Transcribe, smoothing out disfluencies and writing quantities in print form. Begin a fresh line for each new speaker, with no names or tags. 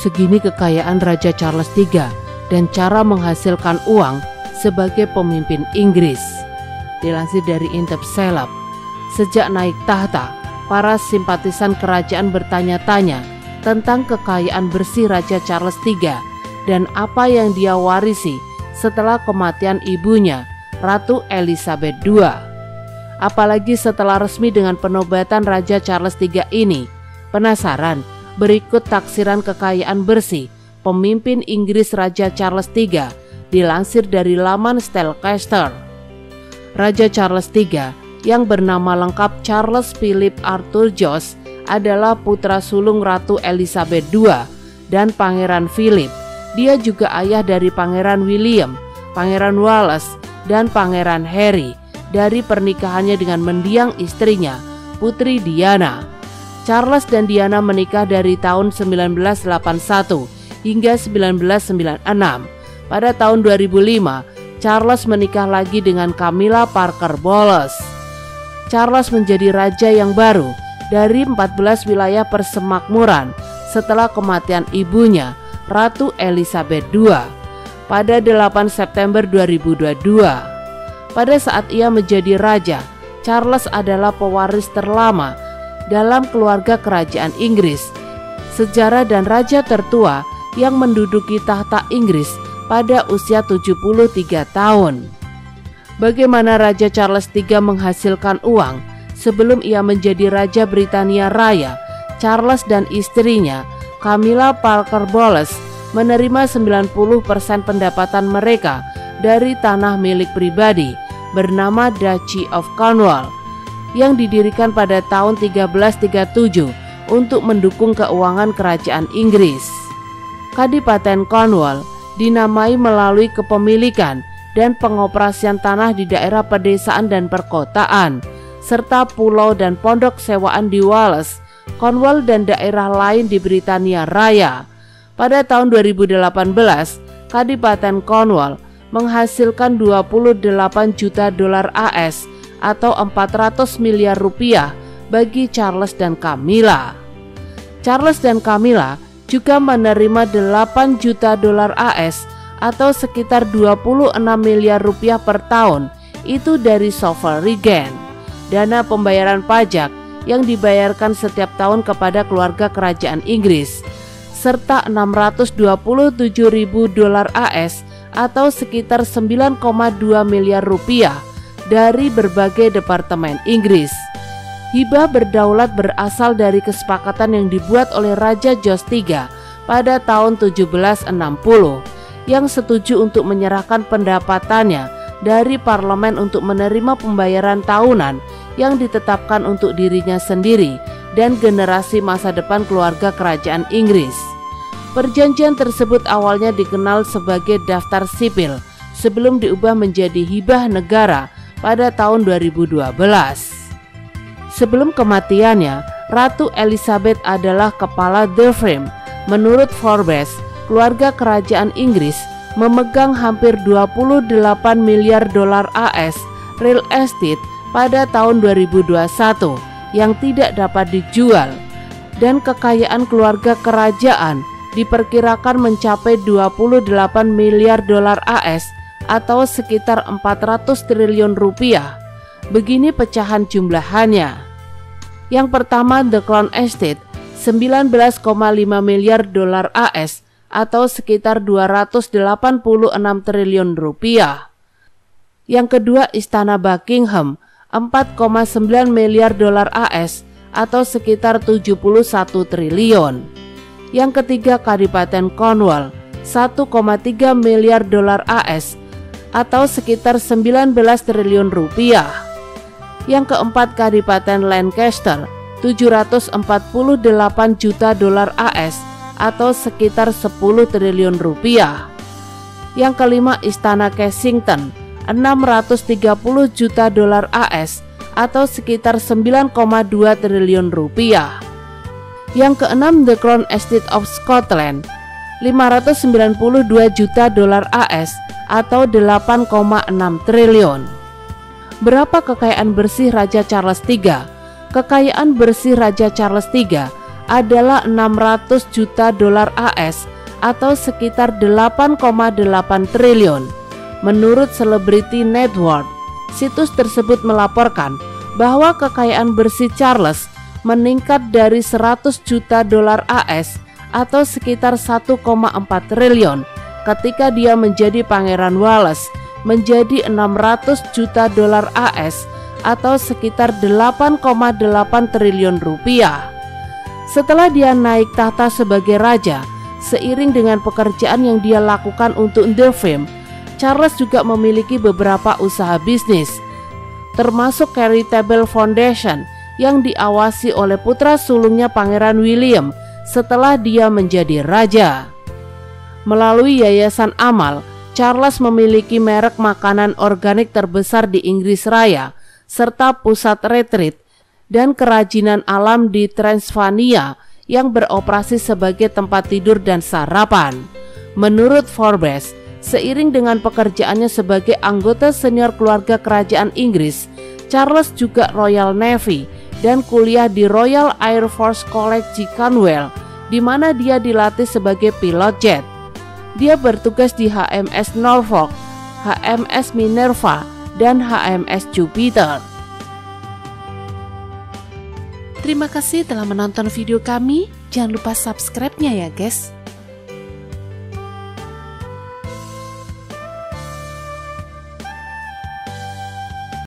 Segini kekayaan Raja Charles III dan cara menghasilkan uang sebagai pemimpin Inggris. Dilansir dari Intercept, sejak naik tahta, para simpatisan kerajaan bertanya-tanya tentang kekayaan bersih Raja Charles III dan apa yang dia warisi setelah kematian ibunya, Ratu Elizabeth II. Apalagi setelah resmi dengan penobatan Raja Charles III ini. Penasaran? Berikut taksiran kekayaan bersih pemimpin Inggris Raja Charles III dilansir dari laman Statecraster. Raja Charles III yang bernama lengkap Charles Philip Arthur George adalah putra sulung Ratu Elizabeth II dan Pangeran Philip. Dia juga ayah dari Pangeran William, Pangeran Wales, dan Pangeran Harry dari pernikahannya dengan mendiang istrinya, Putri Diana. Charles dan Diana menikah dari tahun 1981 hingga 1996. Pada tahun 2005, Charles menikah lagi dengan Camilla Parker Bowles. Charles menjadi raja yang baru dari 14 wilayah persemakmuran setelah kematian ibunya, Ratu Elizabeth II, pada 8 September 2022. Pada saat ia menjadi raja, Charles adalah pewaris terlama dalam keluarga kerajaan Inggris, sejarah dan raja tertua yang menduduki tahta Inggris pada usia 73 tahun. Bagaimana Raja Charles III menghasilkan uang? Sebelum ia menjadi Raja Britania Raya, Charles dan istrinya, Camilla Parker Bowles, menerima 90% pendapatan mereka dari tanah milik pribadi bernama Duchy of Cornwall yang didirikan pada tahun 1337 untuk mendukung keuangan kerajaan Inggris. Kadipaten Cornwall dinamai melalui kepemilikan dan pengoperasian tanah di daerah pedesaan dan perkotaan, serta pulau dan pondok sewaan di Wales, Cornwall dan daerah lain di Britania Raya. Pada tahun 2018, Kadipaten Cornwall menghasilkan 28 juta dolar AS atau 400 miliar rupiah bagi Charles dan Camilla. Charles dan Camilla juga menerima 8 juta dolar AS atau sekitar 26 miliar rupiah per tahun itu dari sovereign, dana pembayaran pajak yang dibayarkan setiap tahun kepada keluarga kerajaan Inggris, serta 627 ribu dolar AS atau sekitar 9,2 miliar rupiah dari berbagai departemen Inggris. Hibah berdaulat berasal dari kesepakatan yang dibuat oleh Raja George III pada tahun 1760 yang setuju untuk menyerahkan pendapatannya dari parlemen untuk menerima pembayaran tahunan yang ditetapkan untuk dirinya sendiri dan generasi masa depan keluarga kerajaan Inggris. Perjanjian tersebut awalnya dikenal sebagai daftar sipil sebelum diubah menjadi hibah negara pada tahun 2012. Sebelum kematiannya, Ratu Elizabeth adalah kepala The Firm. Menurut Forbes, keluarga kerajaan Inggris memegang hampir 28 miliar dolar AS real estate pada tahun 2021 yang tidak dapat dijual, dan kekayaan keluarga kerajaan diperkirakan mencapai 28 miliar dolar AS atau sekitar 400 triliun rupiah. Begini pecahan jumlahannya. Yang pertama, The Crown Estate 19,5 miliar dolar AS atau sekitar 286 triliun rupiah. Yang kedua, Istana Buckingham 4,9 miliar dolar AS atau sekitar 71 triliun. Yang ketiga, Kadipaten Cornwall 1,3 miliar dolar AS atau sekitar 19 triliun rupiah. Yang keempat, Kadipaten Lancaster 748 juta dolar AS atau sekitar 10 triliun rupiah. Yang kelima, Istana Kensington 630 juta dolar AS atau sekitar 9,2 triliun rupiah. Yang keenam, The Crown Estate of Scotland 592 juta dolar AS atau 8,6 triliun. Berapa kekayaan bersih Raja Charles III? Kekayaan bersih Raja Charles III adalah 600 juta dolar AS atau sekitar 8,8 triliun. Menurut Celebrity Net Worth, situs tersebut melaporkan bahwa kekayaan bersih Charles meningkat dari 100 juta dolar AS atau sekitar 1,4 triliun ketika dia menjadi Pangeran Wales menjadi 600 juta dolar AS atau sekitar 8,8 triliun rupiah. Setelah dia naik tahta sebagai raja, seiring dengan pekerjaan yang dia lakukan untuk The Firm, Charles juga memiliki beberapa usaha bisnis, termasuk Charitable Foundation yang diawasi oleh putra sulungnya Pangeran William setelah dia menjadi raja. Melalui Yayasan Amal, Charles memiliki merek makanan organik terbesar di Inggris Raya, serta pusat retreat dan kerajinan alam di Transylvania yang beroperasi sebagai tempat tidur dan sarapan. Menurut Forbes, seiring dengan pekerjaannya sebagai anggota senior keluarga kerajaan Inggris, Charles juga Royal Navy dan kuliah di Royal Air Force College di Cornwall, di mana dia dilatih sebagai pilot jet. Dia bertugas di HMS Norfolk, HMS Minerva, dan HMS Jupiter. Terima kasih telah menonton video kami. Jangan lupa subscribe-nya ya guys.